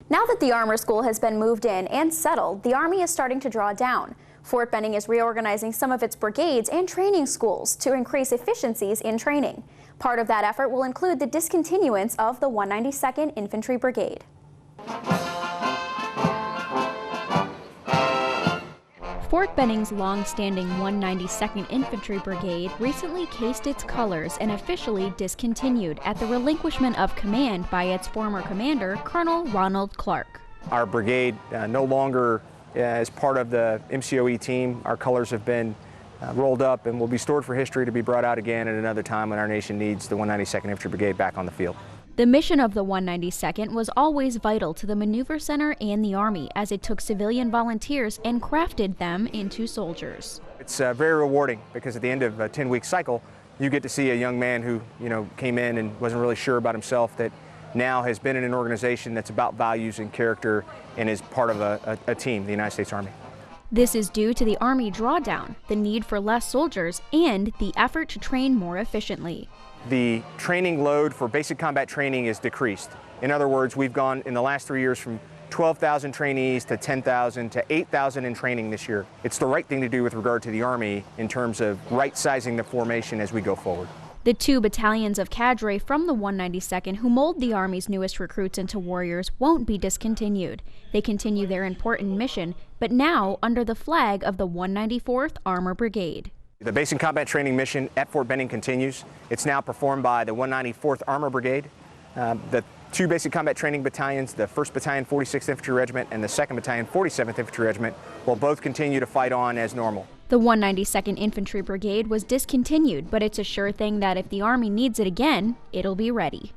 Now that the Armor School has been moved in and settled, the Army is starting to draw down. Fort Benning is reorganizing some of its brigades and training schools to increase efficiencies in training. Part of that effort will include the discontinuance of the 192nd Infantry Brigade. Fort Benning's long-standing 192nd Infantry Brigade recently cased its colors and officially discontinued at the relinquishment of command by its former commander, Colonel Ronald Clark. Our brigade no longer is part of the MCoE team. Our colors have been rolled up and will be stored for history to be brought out again at another time when our nation needs the 192nd Infantry Brigade back on the field. The mission of the 192nd was always vital to the Maneuver Center and the Army, as it took civilian volunteers and crafted them into soldiers. It's very rewarding because at the end of a 10-week cycle, you get to see a young man who came in and wasn't really sure about himself, that now has been in an organization that's about values and character and is part of a team, the United States Army. This is due to the Army drawdown, the need for less soldiers, and the effort to train more efficiently. The training load for basic combat training is decreased. In other words, we've gone in the last 3 years from 12,000 trainees to 10,000 to 8,000 in training this year. It's the right thing to do with regard to the Army in terms of right-sizing the formation as we go forward. The 2 battalions of cadre from the 192nd who mold the Army's newest recruits into warriors won't be discontinued. They continue their important mission, but now under the flag of the 194th Armor Brigade. The basic combat training mission at Fort Benning continues. It's now performed by the 194th Armor Brigade. The 2 basic combat training battalions, the 1st Battalion 46th Infantry Regiment and the 2nd Battalion 47th Infantry Regiment, will both continue to fight on as normal. The 192nd Infantry Brigade was discontinued, but it's a sure thing that if the Army needs it again, it'll be ready.